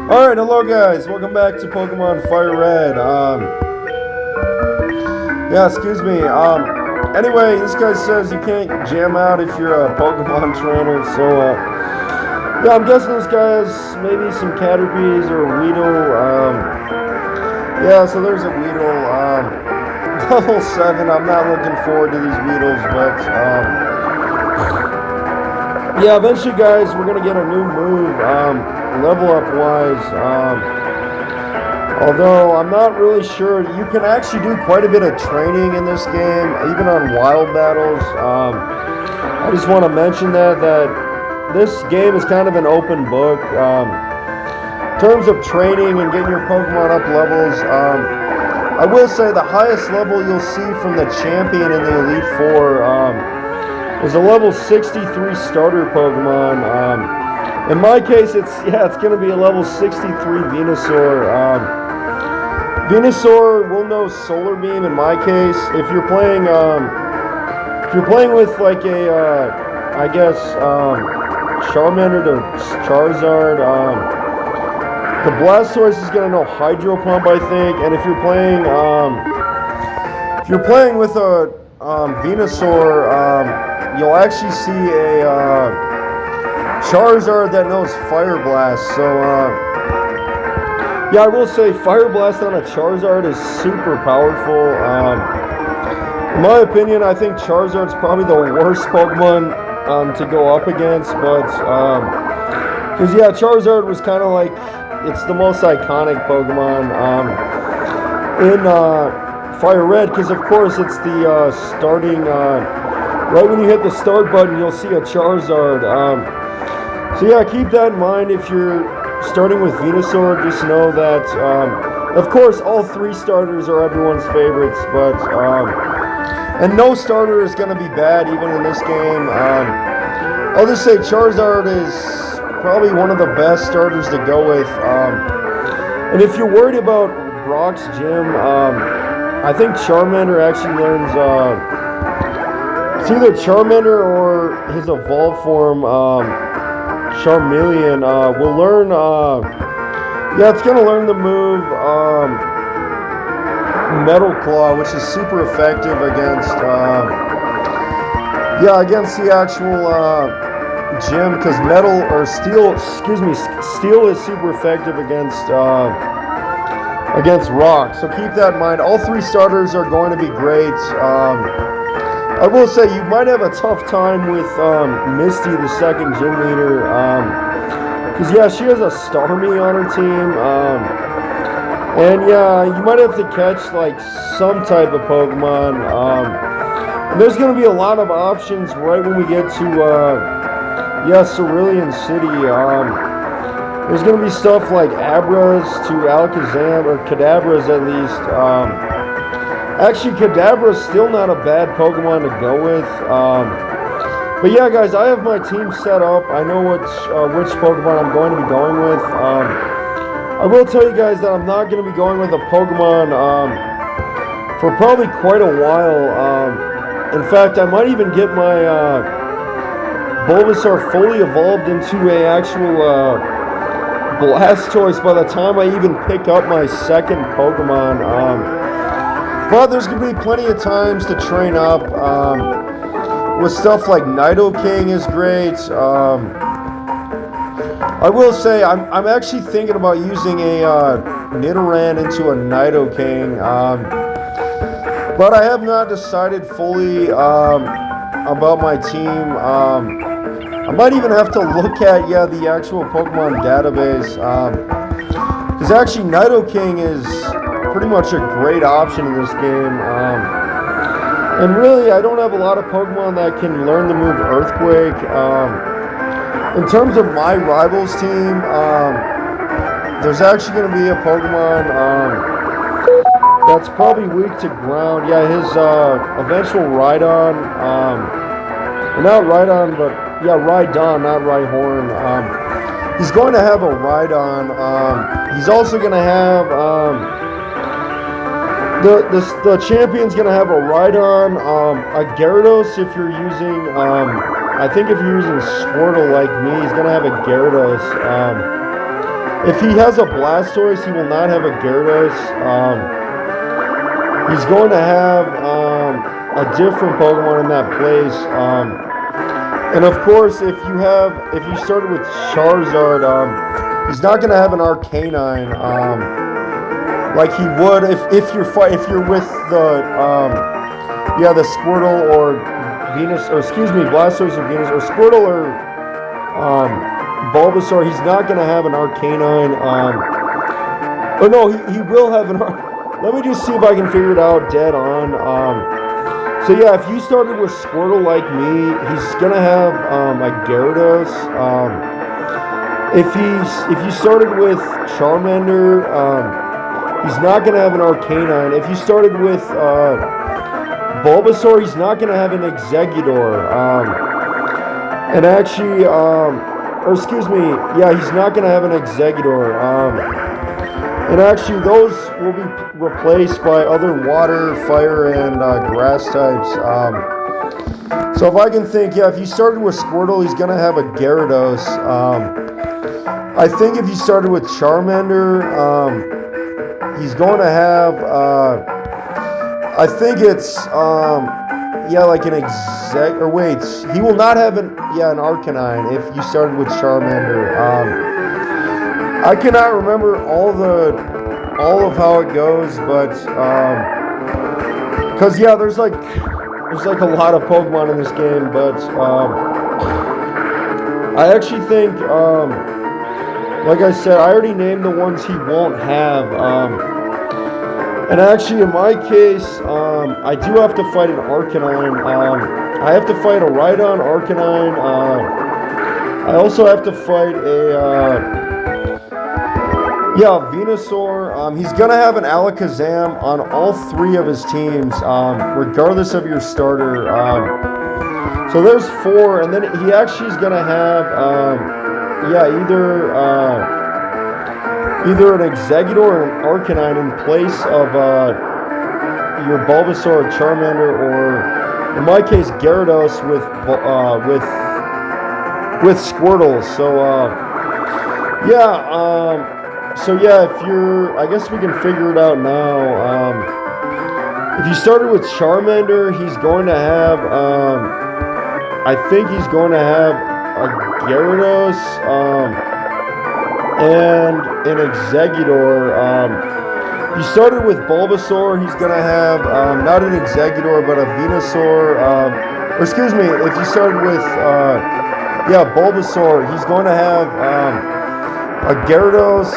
Alright, hello guys, welcome back to Pokemon FireRed. Excuse me. Anyway, this guy says you can't jam out if you're a Pokemon trainer, so, I'm guessing this guy has maybe some Caterpies or a Weedle. So there's a Weedle. Level 7, I'm not looking forward to these Weedles, but, eventually guys, we're gonna get a new move, level up wise, although I'm not really sure. You can actually do quite a bit of training in this game, even on wild battles. I just want to mention that this game is kind of an open book. In terms of training and getting your Pokemon up levels, I will say the highest level you'll see from the champion in the Elite Four is a level 63 starter Pokemon. In my case, it's going to be a level 63 Venusaur. Venusaur will know Solar Beam in my case. If you're playing with like a, Charmander to Charizard, the Blastoise is gonna know Hydro Pump, I think. And if you're playing with a Venusaur, you'll actually see a Charizard that knows Fire Blast. So, I will say Fire Blast on a Charizard is super powerful. In my opinion, I think Charizard's probably the worst Pokemon to go up against, but Charizard was kind of like, it's the most iconic Pokemon in FireRed, because of course it's the starting, right when you hit the start button, you'll see a Charizard. Keep that in mind if you're starting with Venusaur. Just know that, of course, all three starters are everyone's favorites, but, and no starter is going to be bad even in this game. I'll just say Charizard is probably one of the best starters to go with. And if you're worried about Brock's gym, I think Charmander actually learns, it's either Charmander or his evolved form, Charmeleon, will learn, it's going to learn the move, Metal Claw, which is super effective against, against the actual, gym, because Steel is super effective against Rock. So keep that in mind. All three starters are going to be great. I will say you might have a tough time with Misty, the second gym leader, because she has a Starmie on her team, and you might have to catch like some type of Pokemon. And there's going to be a lot of options right when we get to Cerulean City. There's going to be stuff like Abras to Alakazam, or Kadabras at least. Actually, Kadabra's still not a bad Pokemon to go with. But guys, I have my team set up. I know which Pokemon I'm going to be going with. I will tell you guys that I'm not going to be going with a Pokemon for probably quite a while. In fact, I might even get my Bulbasaur fully evolved into a actual Blastoise by the time I even pick up my second Pokemon. But there's going to be plenty of times to train up. With stuff like Nidoking is great. I will say I'm actually thinking about using a Nidoran into a Nidoking. But I have not decided fully about my team. I might even have to look at the actual Pokemon database. Because actually Nidoking is pretty much a great option in this game. And really, I don't have a lot of Pokemon that can learn the move Earthquake. In terms of my rivals team, there's actually going to be a Pokemon that's probably weak to ground. His eventual Rhydon, not Rhydon, but Rhydon, not Rhyhorn. He's going to have a Rhydon. He's also going to have the champion's going to have a Rhydon, a Gyarados if you're using, I think if you're using Squirtle like me, he's going to have a Gyarados. If he has a Blastoise, he will not have a Gyarados. He's going to have a different Pokemon in that place. And of course, if you started with Charizard, he's not going to have an Arcanine like he would if you're with the the Squirtle or Venus, or excuse me, Blastoise or Venus, or Squirtle or Bulbasaur. He's not going to have an Arcanine. Or no, he will have an. Let me just see if I can figure it out dead on. So yeah, if you started with Squirtle like me, he's gonna have a Gyarados. If you started with Charmander, he's not gonna have an Arcanine. If you started with Bulbasaur, he's not gonna have an Exeggutor. And actually, or excuse me, yeah, he's not gonna have an Exeggutor. And actually, those will be replaced by other water, fire, and grass types. So if I can think, yeah, if you started with Squirtle, he's going to have a Gyarados. I think if you started with Charmander, he's going to have, I think it's, like an or wait, he will not have an Arcanine if you started with Charmander. I cannot remember all of how it goes, but because there's like a lot of Pokemon in this game, but I actually think like I said, I already named the ones he won't have, and actually in my case, I do have to fight an Arcanine. I have to fight a Rhydon, Arcanine. I also have to fight a Venusaur. He's going to have an Alakazam on all three of his teams, regardless of your starter. So there's 4, and then he actually is going to have, either an Exeggutor or an Arcanine in place of your Bulbasaur or Charmander, or in my case, Gyarados with Squirtle. So I guess we can figure it out now. If you started with Charmander, he's going to have, I think he's going to have a Gyarados, and an Exeggutor. If you started with Bulbasaur, he's going to have, not an Exeggutor, but a Venusaur, or excuse me, if you started with, Bulbasaur, he's going to have, a Gyarados.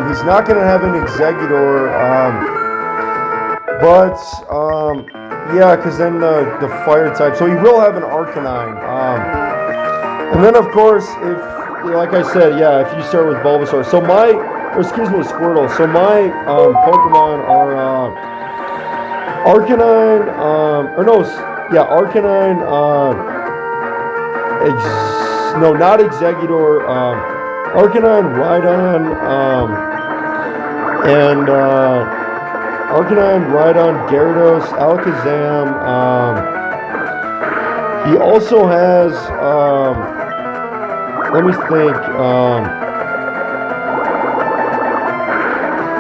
He's not going to have an Exeggutor, because then the fire type. So he will have an Arcanine. And then of course, like I said, if you start with Bulbasaur. So Squirtle. So my Pokemon are Arcanine. Arcanine. Not Exeggutor. Arcanine, Rhydon, Arcanine, Rhydon, Gyarados, Alakazam. He also has, let me think,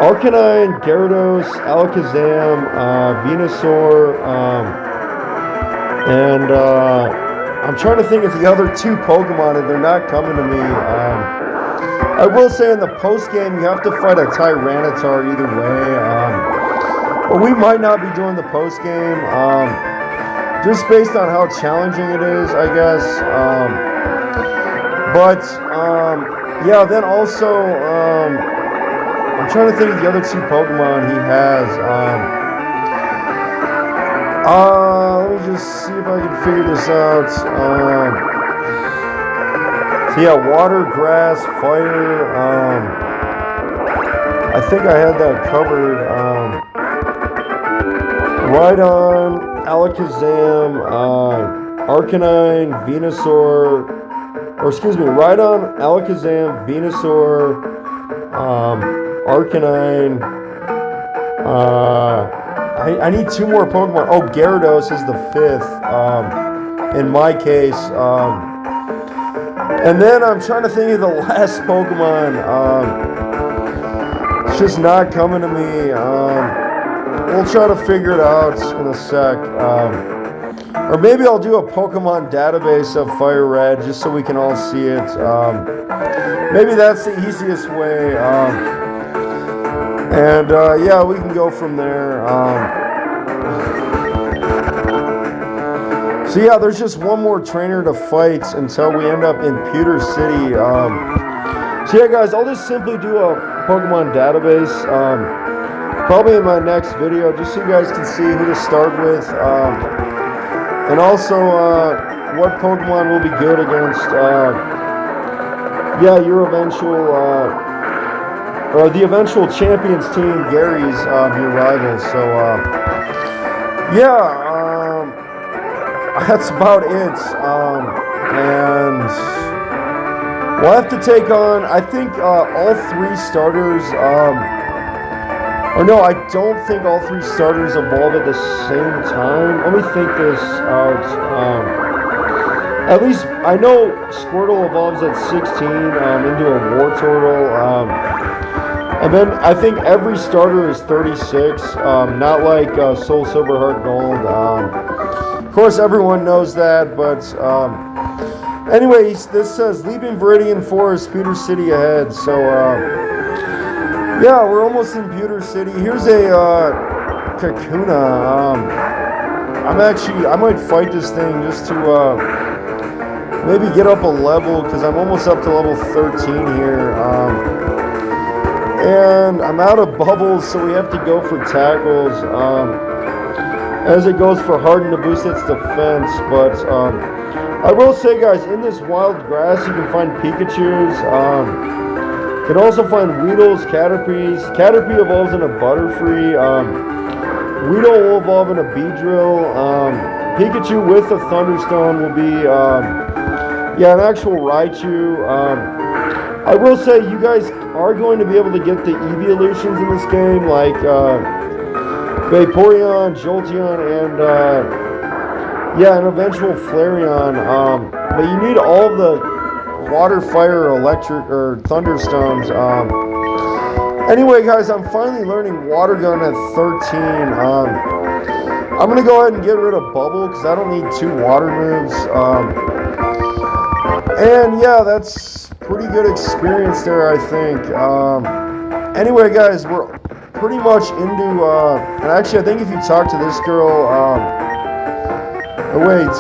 Arcanine, Gyarados, Alakazam, Venusaur, and I'm trying to think of the other 2 Pokemon, and they're not coming to me. I will say in the post game you have to fight a Tyranitar either way, but we might not be doing the post game, just based on how challenging it is, I guess. Then also, I'm trying to think of the other 2 Pokemon he has. Let me just see if I can figure this out. Water, grass, fire. I think I had that covered. Rhydon, Alakazam, Arcanine, Venusaur, Rhydon, Alakazam, Venusaur, Arcanine. I need 2 more Pokemon. Oh, Gyarados is the 5th. In my case, And then I'm trying to think of the last Pokemon. It's just not coming to me. We'll try to figure it out in a sec. Or maybe I'll do a Pokemon database of FireRed just so we can all see it. Maybe that's the easiest way. Yeah, we can go from there. So yeah, there's just one more trainer to fight until we end up in Pewter City. So yeah, guys, I'll just simply do a Pokemon database, probably in my next video, just so you guys can see who to start with, and also what Pokemon will be good against, yeah, your eventual, or the eventual champions team, Gary's, your rivals. So yeah. That's about it, and we'll have to take on, I think, all three starters, or no, I don't think all three starters evolve at the same time. Let me think this out. At least, I know Squirtle evolves at 16 into a Wartortle, and then I think every starter is 36, not like Soul Silver Heart Gold. Of course, everyone knows that, but anyways, this says leaving Viridian Forest, Pewter City ahead. So yeah, we're almost in Pewter City. Here's a Kakuna. I might fight this thing just to maybe get up a level, because I'm almost up to level 13 here. And I'm out of bubbles, so we have to go for tackles. As it goes for Harden to boost its defense, but I will say, guys, in this wild grass you can find Pikachus, you can also find Weedles, Caterpies. Caterpie evolves in a Butterfree, Weedle will evolve in a Beedrill, Pikachu with a Thunderstone will be, yeah, an actual Raichu. I will say you guys are going to be able to get the evolutions in this game, like Vaporeon, Jolteon, and yeah, an eventual Flareon. But you need all of the water, fire, electric, or thunderstones. Anyway, guys, I'm finally learning Water Gun at 13. I'm gonna go ahead and get rid of Bubble because I don't need 2 water moves. And yeah, that's pretty good experience there, I think. Anyway, guys, we're pretty much into, and actually I think if you talk to this girl, oh wait,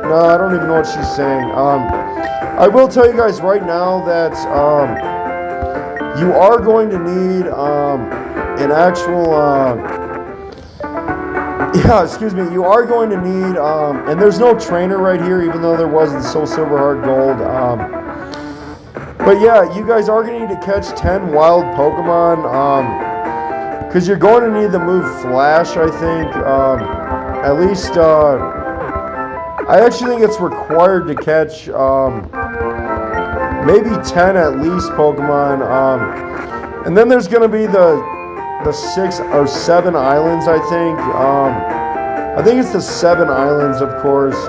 no, I don't even know what she's saying. I will tell you guys right now that you are going to need an actual, yeah, excuse me, you are going to need, and there's no trainer right here, even though there was in Soul Silver Heart Gold. But yeah, you guys are going to need to catch 10 wild Pokemon, because you're going to need the move Flash, I think. At least, I actually think it's required to catch maybe 10 at least Pokemon. And then there's going to be the 6 or 7 islands, I think. I think it's the 7 islands, of course.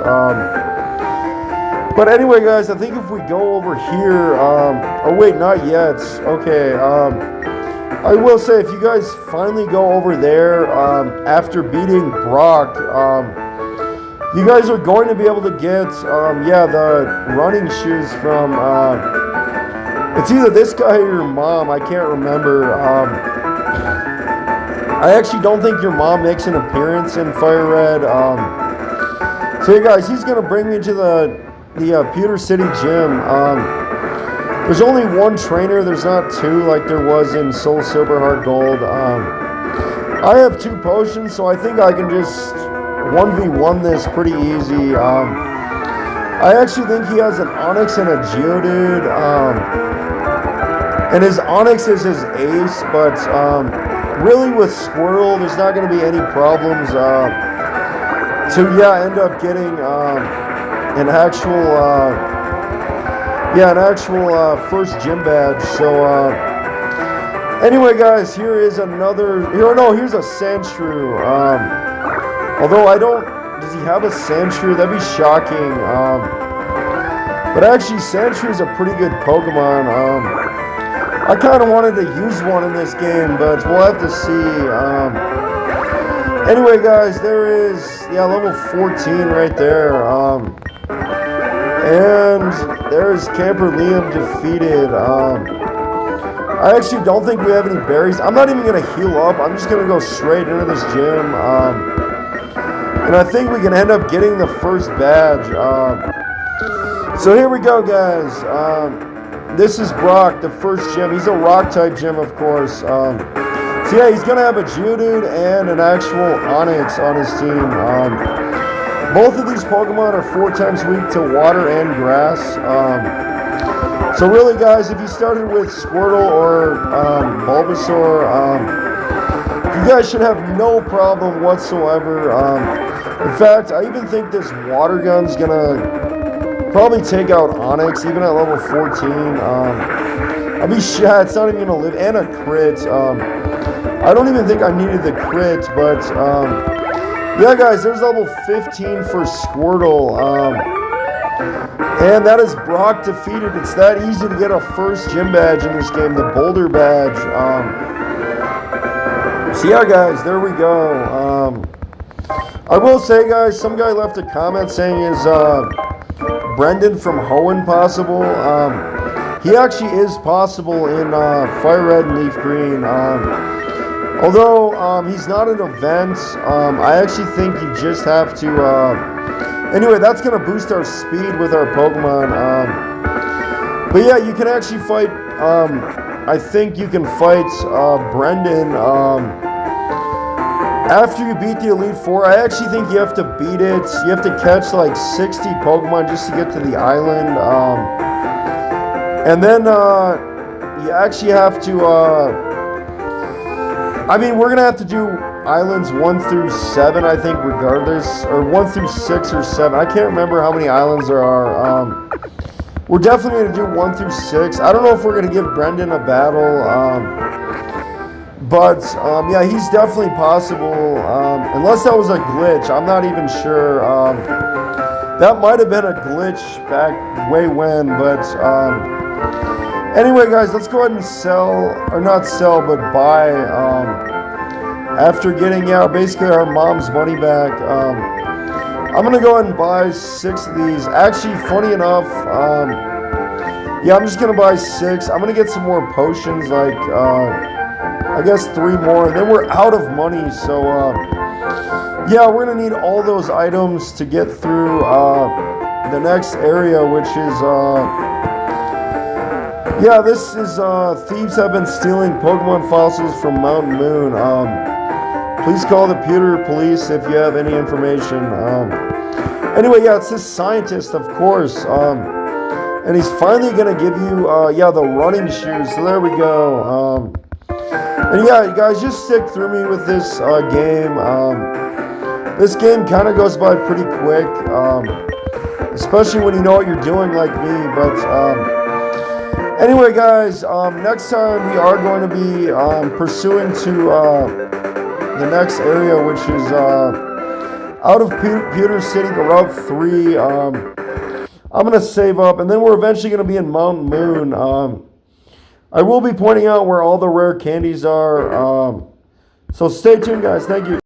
But anyway, guys, I think if we go over here, oh wait, not yet. Okay, I will say, if you guys finally go over there after beating Brock, you guys are going to be able to get, yeah, the running shoes from, it's either this guy or your mom, I can't remember. I actually don't think your mom makes an appearance in FireRed. So yeah, guys, he's going to bring me to the Pewter City Gym. There's only 1 trainer, there's not 2 like there was in Soul Silver Heart Gold. I have 2 potions, so I think I can just 1v1 this pretty easy. I actually think he has an Onix and a Geodude, and his Onix is his ace, but really with Squirtle, there's not going to be any problems to, yeah, end up getting an actual, first gym badge. So, anyway, guys, here is another, here's a Sandshrew. Although does he have a Sandshrew? That'd be shocking. But But actually, Sandshrew is a pretty good Pokemon. I kind of wanted to use one in this game, but we'll have to see. Anyway, guys, there is, level 14 right there. And there's Camper Liam defeated. I actually don't think we have any berries. I'm not even going to heal up. I'm just going to go straight into this gym. And I think we can end up getting the first badge. So here we go, guys. This is Brock, the first gym. He's a rock-type gym, of course. So yeah, he's going to have a Geodude and an actual Onix on his team. Both of these Pokemon are 4 times weak to water and grass. So really, guys, if you started with Squirtle or Bulbasaur, you guys should have no problem whatsoever. In fact, I even think this Water Gun's going to probably take out Onix, even at level 14. I'll be shot. It's not even going to live. And a crit. I don't even think I needed the crit, but yeah, guys, there's level 15 for Squirtle. And that is Brock defeated. It's that easy to get a first gym badge in this game, the Boulder badge. So yeah, guys, there we go. I will say, guys, some guy left a comment saying, is Brendan from Hoenn possible? He actually is possible in FireRed and Leaf Green. Although he's not an event, I actually think you just have to... anyway, that's going to boost our speed with our Pokemon. But yeah, you can actually fight... I think you can fight Brendan after you beat the Elite Four. I actually think you have to beat it. You have to catch like 60 Pokemon just to get to the island. And then you actually have to... I mean, we're going to have to do islands 1 through 7, I think, regardless. Or 1 through 6 or 7. I can't remember how many islands there are. We're definitely going to do 1 through 6. I don't know if we're going to give Brendan a battle. But, yeah, he's definitely possible. Unless that was a glitch. I'm not even sure. That might have been a glitch back way when. But, anyway, guys, let's go ahead and sell. Or not sell, but buy. After getting, basically our mom's money back. I'm going to go ahead and buy 6 of these. Actually, funny enough, yeah, I'm just going to buy 6. I'm going to get some more potions, like, I guess 3 more. And then we're out of money, so, yeah, we're going to need all those items to get through the next area, which is, yeah, this is, thieves have been stealing Pokemon fossils from Mountain Moon. Please call the Pewter Police if you have any information. Anyway, yeah, it's this scientist, of course. And he's finally going to give you, the running shoes. So there we go. And yeah, you guys, just stick through me with this game. This game kind of goes by pretty quick. Especially when you know what you're doing like me. But anyway, guys, next time we are going to be pursuing to... the next area, which is out of Pewter City, the Route 3. I'm going to save up, and then we're eventually going to be in Mountain Moon. I will be pointing out where all the rare candies are. So stay tuned, guys. Thank you.